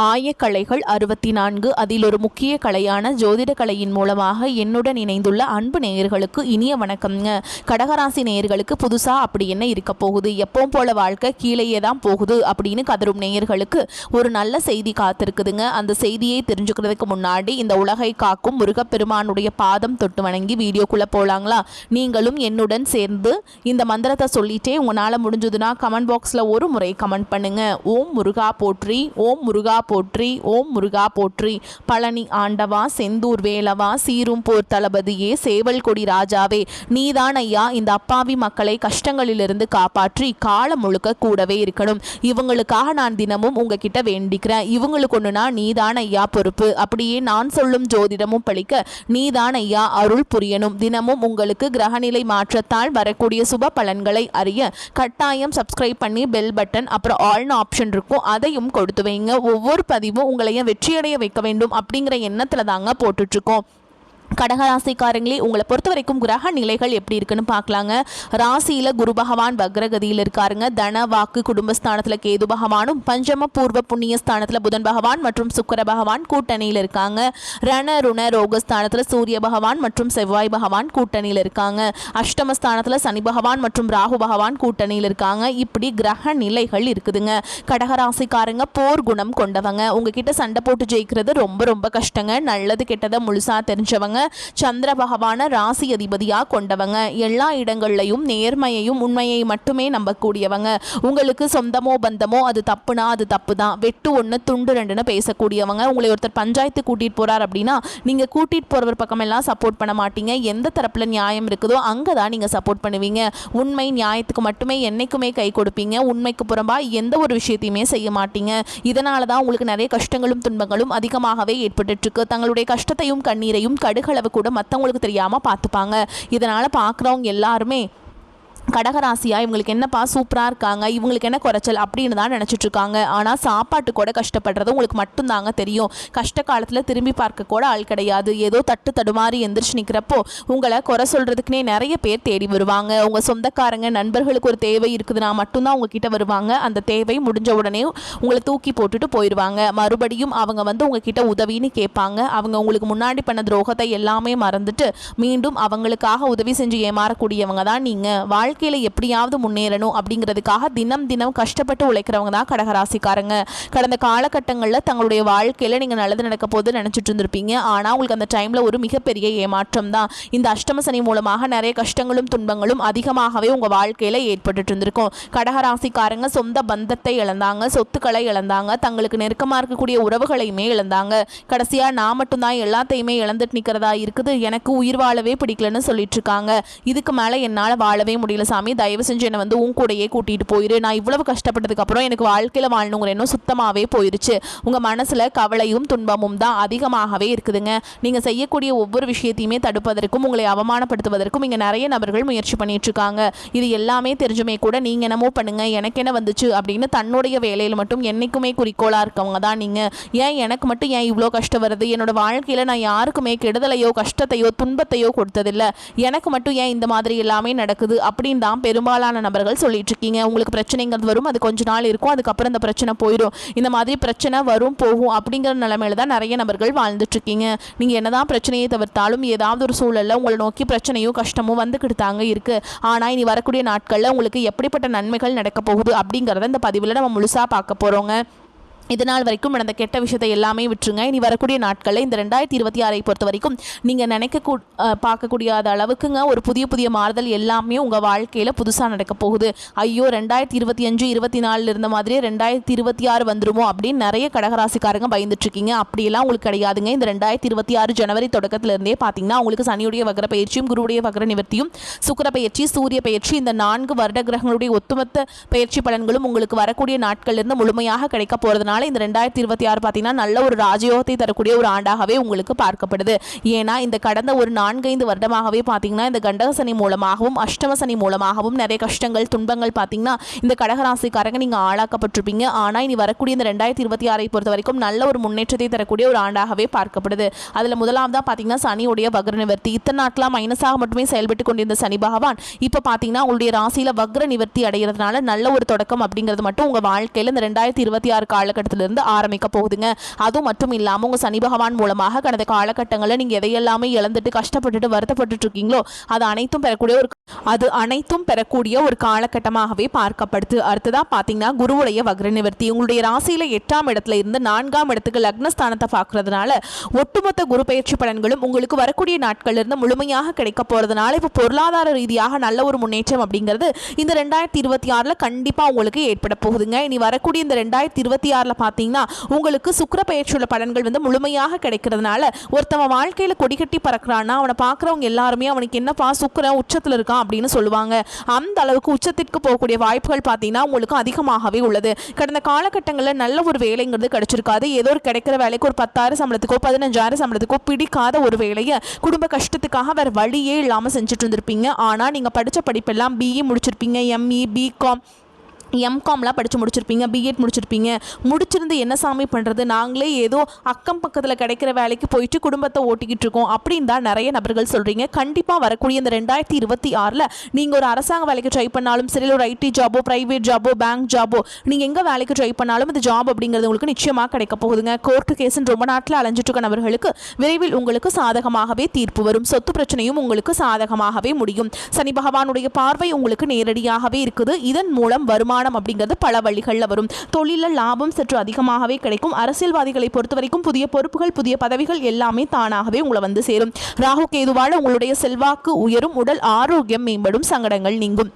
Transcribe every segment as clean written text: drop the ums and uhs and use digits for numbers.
ஆயக்கலைகள் 64 அதில் ஒரு முக்கிய கலையான ஜோதிட கலையின் மூலமாக என்னுடன் இணைந்துள்ள அன்பு நேயர்களுக்கு இனிய வணக்கம்ங்க. கடகராசி நேயர்களுக்கு புதுசா அப்படி என்ன இருக்க போகுது, எப்பவும் போல வாழ்க்கை கீழேயே தான் போகுது அப்படின்னு கதரும் நேயர்களுக்கு ஒரு நல்ல செய்தி காத்திருக்குதுங்க. அந்த செய்தியை தெரிஞ்சுக்கிறதுக்கு முன்னாடி இந்த உலகை காக்கும் முருகப்பெருமானுடைய பாதம் தொட்டு வணங்கி வீடியோக்குள்ள போலாங்களா? நீங்களும் என்னுடன் சேர்ந்து இந்த மந்திரத்தை சொல்லிட்டே உங்களால் முடிஞ்சதுன்னா கமெண்ட் பாக்ஸில் ஒரு முறை கமெண்ட் பண்ணுங்க. ஓம் முருகா போற்றி, ஓம் முருகா போற்றி, ஓம் முருகா போற்றி. பழனி ஆண்டவா, செந்தூர் வேலவா, சீரும் போர் தளபதியே, சேவல் கொடி ராஜாவே, நீதான் ஐயா இந்த அப்பாவி மக்களை கஷ்டங்களிலிருந்து காப்பாற்றி காலம் முழுக்க கூடவே இருக்கணும். இவங்களுக்காக நான் தினமும் உங்ககிட்ட வேண்டிக்கிறேன். இவங்களுக்கு ஒண்ணுனா நீதான் ஐயா பொறுப்பு. அப்படியே நான் சொல்லும் ஜோதிடமும் பழிக்க நீதான் ஐயா அருள் புரியணும். தினமும் உங்களுக்கு கிரகநிலை மாற்றத்தால் வரக்கூடிய சுப பலன்களை அறிய கட்டாயம் சப்ஸ்கிரைப் பண்ணி பெல் பட்டன் அப்புறம் ஆல்னு ஆப்ஷன் இருக்கும், அதையும் கொடுத்து வைங்க. ஒவ்வொரு பதிவும் உங்களையும் வெற்றியடைய வைக்க வேண்டும் அப்படிங்கிற எண்ணத்துல தாங்க போட்டுட்டு இருக்கோம். கடகராசிக்காரங்களே, உங்களை பொறுத்த வரைக்கும் கிரக நிலைகள் எப்படி இருக்குன்னு பார்க்கலாங்க. ராசியில குரு பகவான் வக்ரகதியில் இருக்காருங்க. தன வாக்கு குடும்பஸ்தானத்துல கேது பகவானும், பஞ்சம பூர்வ புண்ணிய ஸ்தானத்துல புதன் பகவான் மற்றும் சுக்கிர பகவான் கூட்டணியில் இருக்காங்க. ரண ருண ரோகஸ்தானத்துல சூரிய பகவான் மற்றும் செவ்வாய் பகவான் கூட்டணியில் இருக்காங்க. அஷ்டமஸ்தானத்துல சனி பகவான் மற்றும் ராகு பகவான் கூட்டணியில் இருக்காங்க. இப்படி கிரக நிலைகள் இருக்குதுங்க. கடகராசிக்காரங்க போர் குணம் கொண்டவங்க. உங்ககிட்ட சண்டை போட்டு ஜெயிக்கிறது ரொம்ப ரொம்ப கஷ்டங்க. நல்லது கெட்டதை முழுசா தெரிஞ்சவங்க. சந்திர பகவான ராசி அதிபதியா கொண்டவங்க. எல்லா இடங்கள்லையும் நேர்மையையும் உண்மையை மட்டுமே நம்பக்கூடியவங்க. உங்களுக்கு சொந்தமோ பந்தமோ அது தப்புனா அது தப்பு தான், வெட்டு ஒன்று துண்டு ரெண்டுன்னு பேசக்கூடியவங்க. உங்களை ஒருத்தர் பஞ்சாயத்து கூட்டிட்டு போறார் அப்படின்னா நீங்க கூட்டிட்டு போறவர் பக்கம் எல்லாம் சப்போர்ட் பண்ண மாட்டீங்க. எந்த தரப்புல நியாயம் இருக்குதோ அங்கதான் நீங்க சப்போர்ட் பண்ணுவீங்க. உண்மை நியாயத்துக்கு மட்டுமே என்னைக்குமே கை கொடுப்பீங்க. உண்மைக்கு புறம்பா எந்த ஒரு விஷயத்தையுமே செய்ய மாட்டீங்க. இதனாலதான் உங்களுக்கு நிறைய கஷ்டங்களும் துன்பங்களும் அதிகமாகவே ஏற்பட்டு இருக்கு. தங்களுடைய கஷ்டத்தையும் கண்ணீரையும் கடுகளவு கூட மற்றவங்களுக்கு தெரியாம பார்த்துப்பாங்க. இதனால பார்க்குறவங்க எல்லாருமே கடகராசியா இவங்களுக்கு என்னப்பா சூப்பராக இருக்காங்க, இவங்களுக்கு என்ன குறைச்சல் அப்படின்னு தான் நினச்சிட்டு இருக்காங்க. ஆனால் சாப்பாட்டு கூட கஷ்டப்படுறது உங்களுக்கு மட்டும்தாங்க தெரியும். கஷ்ட காலத்தில் திரும்பி பார்க்க கூட ஆள் கிடையாது. ஏதோ தட்டு தடுமாறி எந்திரிச்சு நிற்கிறப்போ உங்களை குறை சொல்கிறதுக்குனே நிறைய பேர் தேடி வருவாங்க. உங்கள் சொந்தக்காரங்க நண்பர்களுக்கு ஒரு தேவை இருக்குதுன்னா மட்டும்தான் உங்ககிட்ட வருவாங்க. அந்த தேவை முடிஞ்ச உடனே உங்களை தூக்கி போட்டுட்டு போயிடுவாங்க. மறுபடியும் அவங்க வந்து உங்ககிட்ட உதவின்னு கேட்பாங்க. அவங்க உங்களுக்கு முன்னாடி பண்ண துரோகத்தை எல்லாமே மறந்துட்டு மீண்டும் அவங்களுக்காக உதவி செஞ்சு ஏமாறக்கூடியவங்க தான் நீங்கள். வாழ்க்கையில் எப்படியாவது முன்னேறணும் அப்படிங்கிறதுக்காக தினம் தினம் கஷ்டப்பட்டு உழைக்கிறவங்க தான் கடகராசிக்காரங்க. கடந்த காலகட்டங்களில் தங்களுடைய வாழ்க்கையில் நீங்கள் நல்லது நடக்க போது நினச்சிட்டு இருந்திருப்பீங்க. ஆனால் உங்களுக்கு அந்த டைமில் ஒரு மிகப்பெரிய ஏமாற்றம் தான். இந்த அஷ்டம சனி மூலமாக நிறைய கஷ்டங்களும் துன்பங்களும் அதிகமாகவே உங்கள் வாழ்க்கையில் ஏற்பட்டு இருந்திருக்கும். கடகராசிக்காரங்க சொந்த பந்தத்தை இழந்தாங்க, சொத்துக்களை இழந்தாங்க, தங்களுக்கு நெருக்கமாக இருக்கக்கூடிய உறவுகளையுமே இழந்தாங்க. கடைசியாக நான் மட்டும்தான் எல்லாத்தையுமே இழந்துட்டு நிற்கிறதா இருக்குது, எனக்கு உயிர் வாழவே பிடிக்கலன்னு சொல்லிட்டு இருக்காங்க. இதுக்கு மேலே என்னால் வாழவே முடியல சாமி, தயவு செஞ்சு என்னை வந்து உன் கூடையே கூட்டிட்டு போயிரு. நான் இவ்வளவு கஷ்டப்பட்டதுக்கு அப்புறம் எனக்கு வாழ்க்கையில் வாழணுங்கிற எண்ணம் சுத்தமாகவே போயிருச்சு. உங்கள் மனசில் கவலையும் துன்பமும் தான் அதிகமாகவே இருக்குதுங்க. நீங்கள் செய்யக்கூடிய ஒவ்வொரு விஷயத்தையுமே தடுப்பதற்கும் உங்களை அவமானப்படுத்துவதற்கும் இங்கே நிறைய நபர்கள் முயற்சி பண்ணிட்டு இருக்காங்க. இது எல்லாமே தெரிஞ்சுமே கூட நீங்கள் என்னமோ பண்ணுங்க, எனக்கு என்ன வந்துச்சு அப்படின்னு தன்னுடைய வேலையில் மட்டும் என்னைக்குமே குறிக்கோளாக இருக்கவங்க தான் நீங்கள். ஏன் எனக்கு மட்டும் ஏன் இவ்வளோ கஷ்டம் வருது, என்னோட வாழ்க்கையில் நான் யாருக்குமே கெடுதலையோ கஷ்டத்தையோ துன்பத்தையோ கொடுத்ததில்லை, எனக்கு மட்டும் ஏன் இந்த மாதிரி எல்லாமே நடக்குது அப்படின்னு தான் பெரும்பாலான நபர்கள் சொல்லிட்டு இருக்கீங்க. உங்களுக்கு பிரச்சனைங்கிறது வரும், அது கொஞ்ச நாள் இருக்கும், அதுக்கப்புறம் இந்த பிரச்சனை போயிடும். இந்த மாதிரி பிரச்சனை வரும் போகும் அப்படிங்கிற நிலைமையில தான் நிறைய நபர்கள் வாழ்ந்துட்டு இருக்கீங்க. நீங்க என்னதான் பிரச்சனையை தவிர்த்தாலும் ஏதாவது ஒரு சூழல்ல உங்களை நோக்கி பிரச்சனையும் கஷ்டமும் வந்துக்கிட்டு தாங்க இருக்கு. ஆனா இனி வரக்கூடிய நாட்கள்ல உங்களுக்கு எப்படிப்பட்ட நன்மைகள் நடக்க போகுது அப்படிங்கறத இந்த பதிவில் நம்ம முழுசா பார்க்க போறோங்க. இதனால் வரைக்கும் நடந்த கெட்ட விஷயத்தை எல்லாமே விட்டுருங்க. இனி வரக்கூடிய நாட்களில் இந்த 2026 பொறுத்த வரைக்கும் நீங்கள் பார்க்கக்கூடிய அளவுக்குங்க ஒரு புதிய புதிய மாறுதல் எல்லாமே உங்கள் வாழ்க்கையில் புதுசாக நடக்க போகுது. ஐயோ 2025 24 இருந்த மாதிரியே 2026 வந்துருமோ அப்படின்னு நிறைய கடகராசிக்காரங்க பயந்துட்டு இருக்கீங்க. அப்படியெல்லாம் உங்களுக்கு கிடையாதுங்க. இந்த 2026 ஜனவரி தொடக்கத்திலிருந்தே பார்த்தீங்கன்னா உங்களுக்கு சனியுடைய வக்ர பயிற்சியும் குருவுடைய வக்ர நிவர்த்தியும் சுக்கிர பயிற்சி சூரிய பயிற்சி இந்த 4 வருட கிரகங்களுடைய ஒட்டுமொத்த பயிற்சி பலன்களும் உங்களுக்கு வரக்கூடிய நாட்களிலிருந்து முழுமையாக கிடைக்க போகிறதுனால இந்த 2026 பார்த்தீங்கன்னா நல்ல ஒரு ராஜயோகத்தை தரக்கூடிய ஒரு ஆண்டாகவே உங்களுக்கு பார்க்கப்படுது. ஏன்னா இந்த கடந்த ஒரு 4-5 வருடமாகவே பார்த்தீங்கன்னா இந்த கண்டக சனி மூலமாகவும் அஷ்டம சனி மூலமாகவும் நிறைய கஷ்டங்கள் துன்பங்கள் பார்த்தீங்கன்னா இந்த கடகராசிக்காரங்க நீங்கள் ஆளாக்கப்பட்டிருப்பீங்க. ஆனால் இனி வரக்கூடிய இந்த 2026 பொறுத்த வரைக்கும் நல்ல ஒரு முன்னேற்றத்தை தரக்கூடிய ஒரு ஆண்டாகவே பார்க்கப்படுது. அதில் முதலாவதாக பார்த்தீங்கன்னா சனியுடைய வக்ர நிவர்த்தி. இத்தனை நாட்களாக மைனஸாக மட்டுமே செயல்பட்டு கொண்டிருந்த சனி பகவான் இப்போ பார்த்தீங்கன்னா உங்களுடைய ராசியில் வக்ர நிவர்த்தி அடைகிறதுனால நல்ல ஒரு தொடக்கம் அப்படிங்கிறது மட்டும் உங்கள் வாழ்க்கையில் இந்த 2026 காலகட்டத்தில் இடத்துல ஆரம்பிக்க போகுதுங்க. அது மட்டும் இல்லாமல் உங்கள் சனி பகவான் மூலமாக கடந்த காலகட்டங்களில் நீங்கள் எதையெல்லாமே இழந்துட்டு கஷ்டப்பட்டுட்டு வருத்தப்பட்டு இருக்கீங்களோ அது அனைத்தும் பெறக்கூடிய ஒரு காலகட்டமாகவே பார்க்கப்படுது. அடுத்ததா பார்த்தீங்கன்னா குருவுடைய வக்ர நிவர்த்தி. உங்களுடைய ராசியில 8ஆம் இடத்துல இருந்து 4ஆம் இடத்துக்கு லக்னஸ்தானத்தை பார்க்கறதுனால ஒட்டுமொத்த குரு பயிற்சி பலன்களும் உங்களுக்கு வரக்கூடிய நாட்கள்ல இருந்து முழுமையாக கிடைக்க போறதுனால இப்போ பொருளாதார ரீதியாக நல்ல ஒரு முன்னேற்றம் அப்படிங்கிறது இந்த 2026 கண்டிப்பா உங்களுக்கு ஏற்பட போகுதுங்க. இனி வரக்கூடிய இந்த 2026 பார்த்தீங்கன்னா உங்களுக்கு சுக்கிர பயிற்சியுள்ள பலன்கள் முழுமையாக கிடைக்கிறதுனால ஒருத்தவன் வாழ்க்கையில கொடிகட்டி பறக்கிறான்னா அவனை பார்க்குறவங்க எல்லாருமே அவனுக்கு என்னப்பா சுக்கிரன் உச்சத்தில் இருக்கான் அப்படின்னு சொல்லுவாங்க. அந்த அளவுக்கு உச்சத்திற்கு போகக்கூடிய வாய்ப்புகள் பார்த்தீங்கன்னா உங்களுக்கு அதிகமாகவே உள்ளது. கடந்த காலகட்டங்களில் நல்ல ஒரு வேலைங்கிறது கிடைச்சிருக்காது. ஏதோ ஒரு கிடைக்கிற வேலைக்கு ஒரு 10,000 சம்பளத்துக்கோ 15,000 சம்பளத்துக்கோ பிடிக்காத ஒரு வேலையை குடும்ப கஷ்டத்துக்காக வேற வழியே இல்லாமல் செஞ்சுட்டு இருந்திருப்பீங்க. ஆனால் நீங்கள் படித்த படிப்பெல்லாம் பிஇ முடிச்சிருப்பீங்க, எம்இ, பிகாம், எம்காம்லாம் படித்து முடிச்சிருப்பீங்க, பிஎட் முடிச்சிருப்பீங்க. முடிச்சிருந்து என்ன சாமி பண்ணுறது, நாங்களே ஏதோ அக்கம் பக்கத்தில் கிடைக்கிற வேலைக்கு போயிட்டு குடும்பத்தை ஓட்டிக்கிட்டு இருக்கோம் அப்படின்னு தான் நிறைய நபர்கள் சொல்கிறீங்க. கண்டிப்பாக வரக்கூடிய இந்த 2026 நீங்கள் ஒரு அரசாங்க வேலைக்கு ட்ரை பண்ணாலும் சரி, ஒரு ஐடி ஜாபோ, ப்ரைவேட் ஜாபோ, பேங்க் ஜாபோ, நீங்கள் எங்கே வேலைக்கு ட்ரை பண்ணாலும் இந்த ஜாப் அப்படிங்கிறது உங்களுக்கு நிச்சயமாக கிடைக்க போகுதுங்க. கோர்ட்டு கேஸுன்னு ரொம்ப நாட்டில் அலைஞ்சிட்டு இருக்க நபர்களுக்கு விரைவில் உங்களுக்கு சாதகமாகவே தீர்ப்பு வரும். சொத்து பிரச்சனையும் உங்களுக்கு சாதகமாகவே முடியும். சனி பகவானுடைய பார்வை உங்களுக்கு நேரடியாகவே இருக்குது. இதன் மூலம் வருமானம் அப்படிங்கிறது பல வழிகளில் வரும். தொழிலில் லாபம் சற்று அதிகமாகவே கிடைக்கும். அரசியல்வாதிகளை பொறுத்த வரைக்கும் புதிய பொறுப்புகள், புதிய பதவிகள் எல்லாமே தானாகவே உங்களை சேரும். ராகு கேதுவால உங்களுடைய செல்வாக்கு உயரும், உடல் ஆரோக்கியம் மேம்படும், சங்கடங்கள் நீங்கும்.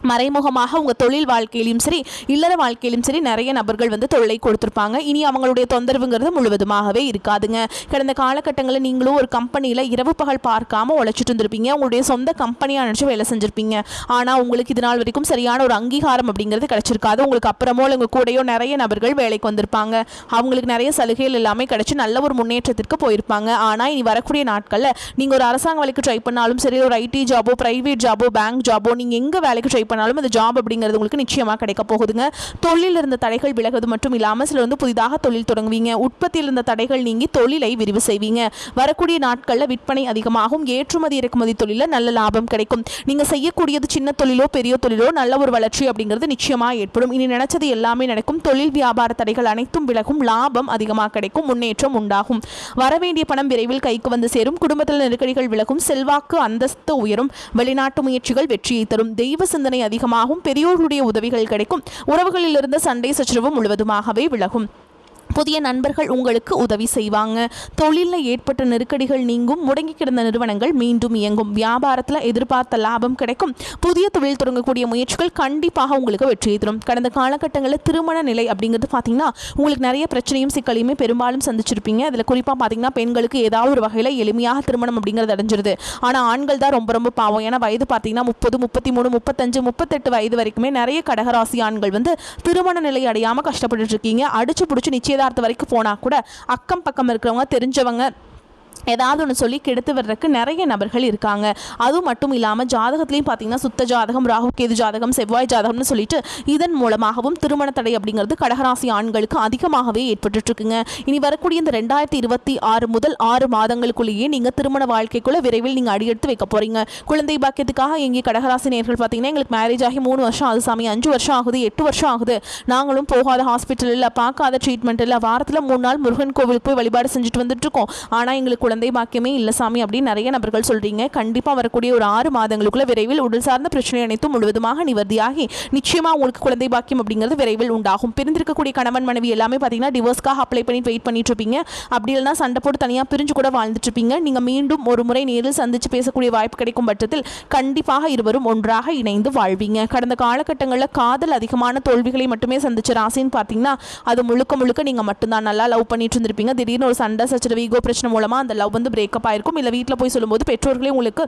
மறைமுகமாக உங்கள் தொழில் வாழ்க்கையிலும் சரி, இல்லற வாழ்க்கையிலும் சரி நிறைய நபர்கள் தொல்லை கொடுத்துருப்பாங்க. இனி அவங்களுடைய தொந்தரவுங்கிறது முழுவதுமாகவே இருக்காதுங்க. கடந்த காலகட்டங்களில் நீங்களும் ஒரு கம்பெனியில் இரவு பகல் பார்க்காம உழைச்சிட்டு இருந்திருப்பீங்க. உங்களுடைய சொந்த கம்பெனியாக நினச்சி வேலை செஞ்சுருப்பீங்க. ஆனால் உங்களுக்கு இது நாள் வரைக்கும் சரியான ஒரு அங்கீகாரம் அப்படிங்கிறது கிடைச்சிருக்காது. உங்களுக்கு அப்புறமோ உங்கள் கூடயோ நிறைய நபர்கள் வேலைக்கு வந்திருப்பாங்க. அவங்களுக்கு நிறைய சலுகைகள் எல்லாமே கிடைச்சி நல்ல ஒரு முன்னேற்றத்திற்கு போயிருப்பாங்க. ஆனால் இனி வரக்கூடிய நாட்களில் நீங்கள் ஒரு அரசாங்க வேலைக்கு ட்ரை பண்ணாலும் சரி, ஒரு ஐடி ஜாபோ, ப்ரைவேட் ஜாபோ, பேங்க் ஜாபோ, நீங்கள் எங்கே வேலைக்கு ட்ரை பண்ணாலும் அந்த ஜாப் அப்படிங்கிறது உங்களுக்கு நிச்சயமாக கிடைக்க போகுதுங்க. தொழிலில் இருந்த தடைகள் விலகுது மட்டும் இல்லாமல் சிலர் புதிதாக தொழில் தொடங்குவீங்க. உற்பத்தியில் இருந்த தடைகள் நீங்கி தொழிலை விரிவு செய்வீங்க. வரக்கூடிய நாட்களில் விற்பனை அதிகமாகும். ஏற்றுமதி இறக்குமதி தொழிலில் நல்ல லாபம் கிடைக்கும். நீங்கள் செய்யக்கூடியது சின்ன தொழிலோ பெரிய தொழிலோ நல்ல ஒரு வளர்ச்சி அப்படிங்கிறது நிச்சயமாக ஏற்படும். இனி நினைச்சது எல்லாமே நடக்கும். தொழில் வியாபார தடைகள் அனைத்தும் விலகும். லாபம் அதிகமாக கிடைக்கும். முன்னேற்றம் உண்டாகும். வரவேண்டிய பணம் விரைவில் கைக்கு வந்து சேரும். குடும்பத்தில் நெருக்கடிகள் விலகும். செல்வாக்கு அந்தஸ்து உயரும். வெளிநாட்டு முயற்சிகள் வெற்றியை தரும். தெய்வ சிந்தனை அதிகமாகும். பெரியோர்களுடைய உதவிகள் கிடைக்கும். உறவுகளில் இருந்த சண்டை சச்சரவு முழுவதுமாகவே விலகும். புதிய நண்பர்கள் உங்களுக்கு உதவி செய்வாங்க. தொழிலில் ஏற்பட்ட நெருக்கடிகள் நீங்கும். முடங்கி கிடந்த நிறுவனங்கள் மீண்டும் இயங்கும். வியாபாரத்தில் எதிர்பார்த்த லாபம் கிடைக்கும். புதிய தொழில் தொடங்கக்கூடிய முயற்சிகள் கண்டிப்பாக உங்களுக்கு வெற்றியை தரும். கடந்த காலகட்டங்களில் திருமண நிலை அப்படிங்கிறது பார்த்தீங்கன்னா உங்களுக்கு நிறைய பிரச்சனையும் சிக்கலையுமே பெரும்பாலும் சந்திச்சிருப்பீங்க. அதில் குறிப்பாக பார்த்தீங்கன்னா பெண்களுக்கு ஏதாவது ஒரு வகையில் எளிமையாக திருமணம் அப்படிங்கிறது அடைஞ்சிருது. ஆனால் ஆண்கள் தான் ரொம்ப ரொம்ப பாவம். ஏன்னா வயது பார்த்தீங்கன்னா 30, 33, 35, 38 வயது வரைக்குமே நிறைய கடகராசி ஆண்கள் திருமண நிலை அடையாமல் கஷ்டப்பட்டு இருக்கீங்க. அடிச்சு பிடிச்சி நிச்சயதார்த்த வரைக்கும் போனா கூட அக்கம் பக்கம் இருக்கிறவங்க, தெரிஞ்சவங்க ஏதாவது ஒன்று சொல்லி கெடுத்து வர்றதுக்கு நிறைய நபர்கள் இருக்காங்க. அதுவும் மட்டும் இல்லாமல் ஜாதகத்திலையும் பார்த்தீங்கன்னா சுத்த ஜாதகம், ராகு கேது ஜாதகம், செவ்வாய் ஜாதகம்னு சொல்லிட்டு இதன் மூலமாகவும் திருமண தடை அப்படிங்கிறது கடகராசி ஆண்களுக்கு அதிகமாகவே ஏற்பட்டுருக்குங்க. இனி வரக்கூடிய இந்த 2026 முதல் 6 மாதங்களுக்குள்ளேயே நீங்கள் திருமண வாழ்க்கைக்குள்ளே விரைவில் நீங்கள் அடியெடுத்து வைக்க போகிறீங்க. குழந்தை பாக்கியத்துக்காக எங்கே கடகராசி நேர்கள் பார்த்தீங்கன்னா எங்களுக்கு மேரேஜ் ஆகி 3 வருஷம் ஆகுது சாமி, 5 வருஷம் ஆகுது, 8 வருஷம் ஆகுது, நாங்களும் போகாத ஹாஸ்பிட்டல் இல்லை, பார்க்காத ட்ரீட்மெண்ட் இல்லை, வாரத்தில் 3 நாள் முருகன் கோவிலுக்கு போய் வழிபாடு செஞ்சுட்டு வந்துட்டு இருக்கோம், ஆனால் எங்களுக்கு குழந்தை பாக்கியமே இல்லை சாமி அப்படின்னு நிறைய நபர்கள் சொல்றீங்க. கண்டிப்பாக வரக்கூடிய ஒரு 6 மாதங்களுக்குள்ள விரைவில் உடல் சார்ந்த பிரச்சனை அனைத்தும் முழுவதுமாக நிவர்த்தியாகி நிச்சயமாக உங்களுக்கு குழந்தை பாக்கியம் அப்படிங்கிறது விரைவில் உண்டாகும். பிரிந்திருக்கக்கூடிய கணவன் மனைவி எல்லாமே பார்த்தீங்கன்னா டிவோர்ஸ்க்காக அப்ளை பண்ணி வெயிட் பண்ணிட்டு இருப்பீங்க. அப்படி இல்லைனா சண்டை போட்டு தனியாக பிரிஞ்சு கூட வாழ்ந்துட்டு இருப்பீங்க. நீங்கள் மீண்டும் ஒரு முறை நேரில் சந்திச்சு பேசக்கூடிய வாய்ப்பு கிடைக்கும் பட்சத்தில் கண்டிப்பாக இருவரும் ஒன்றாக இணைந்து வாழ்வீங்க. கடந்த காலகட்டங்களில் காதல் அதிகமான தோல்விகளை மட்டுமே சந்திச்ச ராசின்னு பார்த்தீங்கன்னா அது முழுக்க முழுக்க நீங்கள் மட்டும்தான். நல்லா லவ் பண்ணிட்டு இருந்திருப்பீங்க. திடீர்னு ஒரு சண்டை சச்சரவு, ஈகோ பிரச்சனை மூலமாக அந்த லவ் பிரேக்கப் ஆயிருக்கும். இல்லை வீட்டில் போய் சொல்லும்போது பெற்றோர்களே உங்களுக்கு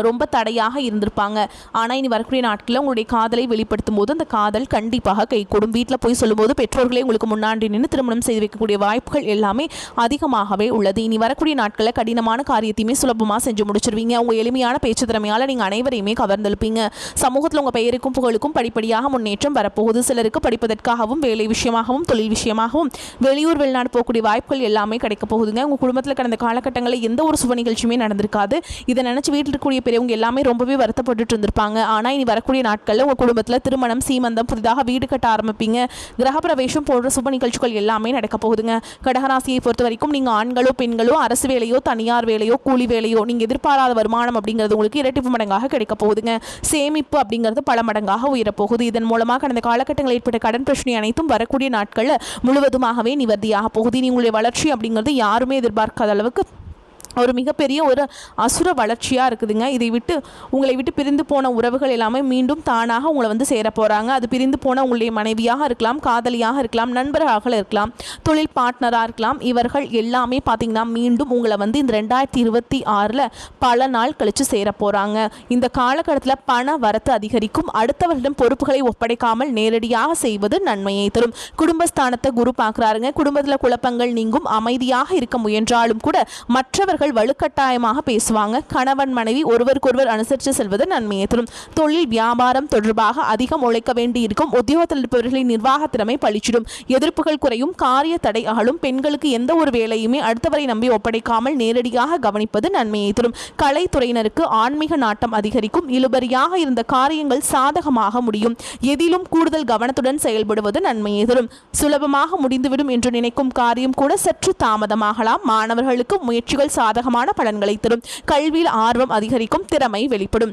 ரொம்ப தடையாக இருந்திருப்பாங்க. ஆனால் இனி வரக்கூடிய நாட்களில் உங்களுடைய காதலை வெளிப்படுத்தும் போது அந்த காதல் கண்டிப்பாக கைகூடும். வீட்டில் போய் சொல்லும்போது பெற்றோர்களே உங்களுக்கு முன்னாடி நின்று திருமணம் செய்து வைக்கக்கூடிய வாய்ப்புகள் எல்லாமே அதிகமாகவே உள்ளது. இனி வரக்கூடிய நாட்களில் கடினமான காரியத்தையுமே சுலபமாக செஞ்சு முடிச்சிருவீங்க. உங்கள் எளிமையான பேச்சு திறமையால் நீங்கள் அனைவரையுமே கவர்ந்தெழுப்பீங்க. சமூகத்தில் உங்கள் பெயருக்கும் புகழுக்கும் படிப்படியாக முன்னேற்றம் வரப்போகுது. சிலருக்கு படிப்பதற்காகவும் வேலை விஷயமாகவும் தொழில் விஷயமாகவும் வெளியூர் வெளிநாடு போகக்கூடிய வாய்ப்புகள் எல்லாமே கிடைக்க போகுதுங்க. உங்கள் குடும்பத்தில் கடந்த காலகட்டங்களில் எந்த ஒரு சுப நிகழ்ச்சியுமே நடந்திருக்காது. இதை நினச்சி வீட்டில் இருக்கக்கூடிய பெரியவங்க எல்லாமே ரொம்பவே வருத்தப்பட்டு இருந்திருப்பாங்க. ஆனால் இனி வரக்கூடிய நாட்களில் உங்கள் குடும்பத்தில் திருமணம், சீமந்தம், புதிதாக வீடு கட்ட ஆரம்பிப்பீங்க. கிரகப்பிரவேசம் போன்ற சுப நிகழ்ச்சிகள் எல்லாமே நடக்க போகுதுங்க. கடகராசியை பொறுத்த வரைக்கும் நீங்கள் ஆண்களோ பெண்களோ அரசு வேலையோ தனியார் வேலையோ கூலி வேலையோ நீங்கள் எதிர்பாராத வருமானம் அப்படிங்கிறது உங்களுக்கு இரட்டிப்பு மடங்காக கிடைக்க போகுதுங்க. சேமிப்பு அப்படிங்கிறது பல மடங்காக உயரப்போகுது. இதன் மூலமாக கடந்த காலகட்டங்களில் ஏற்பட்ட கடன் பிரச்சனை அனைத்தும் வரக்கூடிய நாட்களில் முழுவதுமாகவே நிவர்த்தியாக போகுது. இனி உங்களுடைய வளர்ச்சி அப்படிங்கிறது யாருமே எதிர்பார்க்காத அளவுக்கு ஒரு மிகப்பெரிய ஒரு அசுர வளர்ச்சியாக இருக்குதுங்க. இதை விட்டு உங்களை விட்டு பிரிந்து போன உறவுகள் எல்லாமே மீண்டும் தானாக உங்களை வந்து சேர போகிறாங்க. அது பிரிந்து போன உங்களுடைய மனைவியாக இருக்கலாம், காதலியாக இருக்கலாம், நண்பர்களாக இருக்கலாம், தொழில் பார்ட்னராக இருக்கலாம். இவர்கள் எல்லாமே பார்த்திங்கன்னா மீண்டும் உங்களை வந்து இந்த 2026 பல நாள் கழித்து சேர போகிறாங்க. இந்த காலகட்டத்தில் பண வரத்து அதிகரிக்கும். அடுத்தவர்களிடம் பொறுப்புகளை ஒப்படைக்காமல் நேரடியாக செய்வது நன்மையை தரும். குடும்பஸ்தானத்தை குரு பார்க்குறாருங்க. குடும்பத்தில் குழப்பங்கள் நீங்கும். அமைதியாக இருக்க முயன்றாலும் கூட மற்றவர்கள் வலுக்கட்டாயமாக பேசுவாங்க. கணவன் மனைவி ஒருவருக்கொருவர் அனுசரித்து செல்வது நன்மையை தரும். தொழில் வியாபாரம் தொடர்பாக அதிகம் உழைக்க வேண்டி இருக்கும். உத்தியோகத்தில் இருப்பவர்களின் நிர்வாக திறமை பளிச்சிடும். எதிர்ப்புகள் குறையும். காரிய தடை அகலும். பெண்களுக்கு எந்த ஒரு வேலையுமே அடுத்தவரை நம்பி ஒப்படைக்காமல் நேரடியாக கவனிப்பது நன்மையை தரும். கலைத்துறையினருக்கு ஆன்மீக நாட்டம் அதிகரிக்கும். இழுபறியாக இருந்த காரியங்கள் சாதகமாக முடியும். எதிலும் கூடுதல் கவனத்துடன் செயல்படுவது நன்மையை தரும். சுலபமாக முடிந்துவிடும் என்று நினைக்கும் காரியம் கூட சற்று தாமதமாகலாம். மாணவர்களுக்கு முயற்சிகள் சாதகமான பலன்களை தரும். கல்வியில் ஆர்வம் அதிகரிக்கும். திறமை வெளிப்படும்.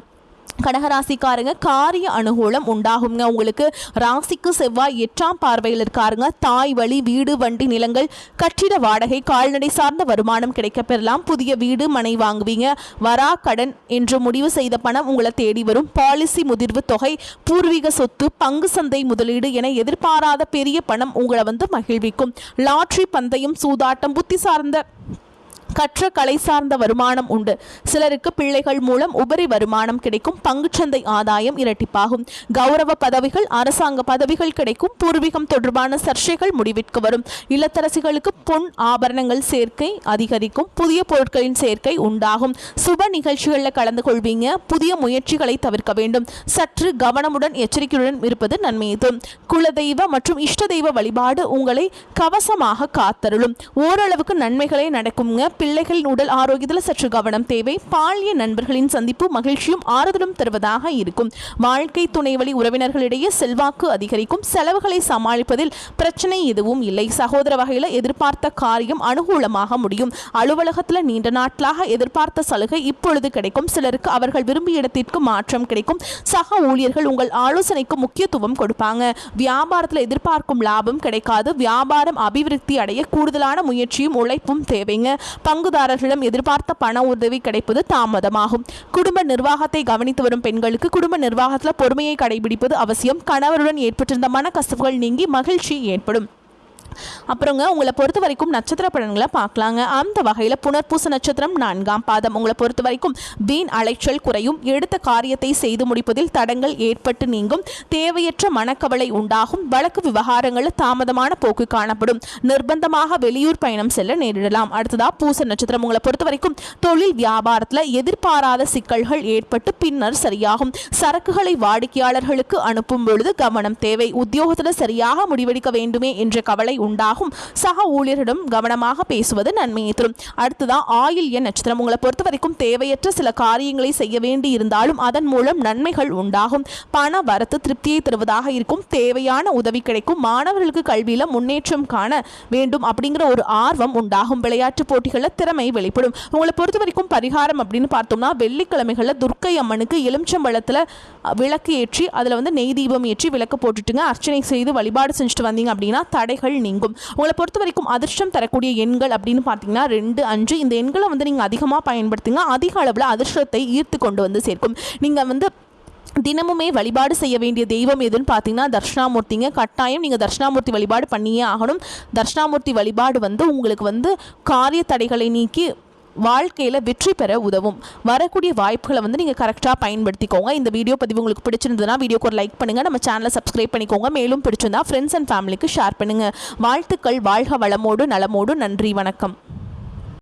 கடகராசிக்காரங்க காரிய அனுகூலம் உண்டாகுங்க. உங்களுக்கு ராசிக்கு செவ்வாய் 8ஆம் பார்வையில் இருக்காருங்க. தாய் வழி வீடு, வண்டி, நிலங்கள், கட்டிட வாடகை, கால்நடை சார்ந்த வருமானம் கிடைக்க பெறலாம். புதிய வீடு, மனை வாங்குவீங்க. வரா கடன் என்று முடிவு செய்த பணம் உங்களை தேடி வரும். பாலிசி முதிர்வு தொகை, பூர்வீக சொத்து, பங்கு சந்தை முதலீடு என எதிர்பாராத பெரிய பணம் உங்களை வந்து மகிழ்விக்கும். லாட்ரி, பந்தயம், சூதாட்டம், புத்தி சார்ந்த கற்ற கலை சார்ந்த வருமானம் உண்டு. சிலருக்கு பிள்ளைகள் மூலம் உபரி வருமானம் கிடைக்கும். பங்குச்சந்தை ஆதாயம் இரட்டிப்பாகும். கௌரவ பதவிகள், அரசாங்க பதவிகள் கிடைக்கும். பூர்வீகம் தொடர்பான சர்ச்சைகள் முடிவிற்கு வரும். இல்லத்தரசிகளுக்கு பொன் ஆபரணங்கள் சேர்க்கை அதிகரிக்கும். புதிய பொருட்களின் சேர்க்கை உண்டாகும். சுப நிகழ்ச்சிகளில் கலந்து கொள்வீங்க. புதிய முயற்சிகளை தவிர்க்க வேண்டும். சற்று கவனமுடன் எச்சரிக்கையுடன் இருப்பது நன்மையை தரும். குலதெய்வ மற்றும் இஷ்ட தெய்வ வழிபாடு உங்களை கவசமாக காத்தருளும். ஓரளவுக்கு நன்மைகளே நடக்குங்க. பிள்ளைகளின் உடல் ஆரோக்கியத்தில் சற்று கவனம் தேவை. பாலிய நண்பர்களின் சந்திப்பு மகிழ்ச்சியும் ஆறுதலும் தருவதாக இருக்கும். வாழ்க்கை துணை வழி உறவினர்களிடையே செல்வாக்கு அதிகரிக்கும். செலவுகளை சமாளிப்பதில் பிரச்சனை எதுவும் இல்லை. சகோதர வகையில் எதிர்பார்த்த காரியம் அனுகூலமாக முடியும். அலுவலகத்தில் நீண்ட நாட்களாக எதிர்பார்த்த சலுகை இப்பொழுது கிடைக்கும். சிலருக்கு அவர்கள் விரும்பிய இடத்திற்கு மாற்றம் கிடைக்கும். சக ஊழியர்கள் உங்கள் ஆலோசனைக்கு முக்கியத்துவம் கொடுப்பாங்க. வியாபாரத்தில் எதிர்பார்க்கும் லாபம் கிடைக்காது. வியாபாரம் அபிவிருத்தி அடைய கூடுதலான முயற்சியும் உழைப்பும் தேவைங்க. பங்குதாரர்களிடம் எதிர்பார்த்த பண உதவி கிடைப்பது தாமதமாகும். குடும்ப நிர்வாகத்தை கவனித்து வரும் பெண்களுக்கு குடும்ப நிர்வாகத்தில் பொறுமையை கடைபிடிப்பது அவசியம். கணவருடன் ஏற்பட்டிருந்த மனக்கசப்புகள் நீங்கி மகிழ்ச்சி ஏற்படும். அப்புறங்க உங்களை பொறுத்த வரைக்கும் நட்சத்திர பலன்களை பார்க்கலாங்க. அந்த வகையில் புனர்பூச நட்சத்திரம் 4ஆம் பாதம். உங்களை பொறுத்த வரைக்கும் வீண் அலைச்சல் குறையும். எடுத்த காரியத்தை செய்து முடிப்பதில் தடங்கள் ஏற்பட்டு நீங்கும். தேவையற்ற மனக்கவலை உண்டாகும். வழக்கு விவகாரங்களில் தாமதமான போக்கு காணப்படும். நிர்பந்தமாக வெளியூர் பயணம் செல்ல நேரிடலாம். அடுத்ததா பூச நட்சத்திரம். உங்களை பொறுத்த வரைக்கும் தொழில் வியாபாரத்தில் எதிர்பாராத சிக்கல்கள் ஏற்பட்டு பின்னர் சரியாகும். சரக்குகளை வாடிக்கையாளர்களுக்கு அனுப்பும் பொழுது கவனம் தேவை. உத்தியோகத்தில் சரியாக முடிவெடுக்க வேண்டுமே என்ற கவலை உண்டாகும். சக ஊழியரிடம் கவனமாக பேசுவது நன்மையை தரும். அடுத்ததான் ஆயில்ய நட்சத்திரம். உங்களை பொறுத்த வரைக்கும் தேவையற்ற சில காரியங்களை செய்ய வேண்டி இருந்தாலும் அதன் மூலம் நன்மைகள் உண்டாகும். பண வரத்து திருப்தியை தருவதாக இருக்கும். தேவையான உதவி கிடைக்கும். மாணவர்களுக்கு கல்வியில முன்னேற்றம் காண வேண்டும் அப்படிங்கிற ஒரு ஆர்வம் உண்டாகும். விளையாட்டு போட்டிகளில் திறமை வெளிப்படும். உங்களை பொறுத்த வரைக்கும் பரிகாரம் அப்படின்னு பார்த்தோம்னா வெள்ளிக்கிழமைகளில் துர்க்கை அம்மனுக்கு எலுமிச்சம்பழத்தில் விளக்கு ஏற்றி அதில் வந்து நெய் தீபம் ஏற்றி விளக்கு போட்டுட்டுங்க அர்ச்சனை செய்து வழிபாடு செஞ்சுட்டு வந்தீங்க அப்படின்னா தடைகள் நீங்கும். உங்களை பொறுத்த வரைக்கும் அதிர்ஷ்டம் தரக்கூடிய எண்கள் அப்படின்னு பார்த்தீங்கன்னா 2, 5 இந்த எண்களை வந்து நீங்கள் அதிகமாக பயன்படுத்துங்க. அதிக அளவில் அதிர்ஷ்டத்தை ஈர்த்து கொண்டு வந்து சேர்க்கும். நீங்கள் வந்து தினமுமே வழிபாடு செய்ய வேண்டிய தெய்வம் எதுன்னு பார்த்தீங்கன்னா தட்சிணாமூர்த்திங்க. கட்டாயம் நீங்கள் தட்சிணாமூர்த்தி வழிபாடு பண்ணியே ஆகணும். தட்சிணாமூர்த்தி வழிபாடு வந்து உங்களுக்கு வந்து காரிய தடைகளை நீக்கி வாழ்க்கையில் வெற்றி பெற உதவும். வரக்கூடிய வாய்ப்புகளை வந்து நீங்கள் கரெக்டாக பயன்படுத்திக்கோங்க. இந்த வீடியோ பதிவு உங்களுக்கு பிடிச்சிருந்ததுன்னா வீடியோக்கு ஒரு லைக் பண்ணுங்கள். நம்ம சேனலை சப்ஸ்கிரைப் பண்ணிக்கோங்க. மேலும் பிடிச்சிருந்தா ஃப்ரெண்ட்ஸ் அண்ட் ஃபேமிலிக்கு ஷேர் பண்ணுங்கள். வாழ்த்துக்கள். வாழ்க வளமோடு நலமோடு. நன்றி. வணக்கம்.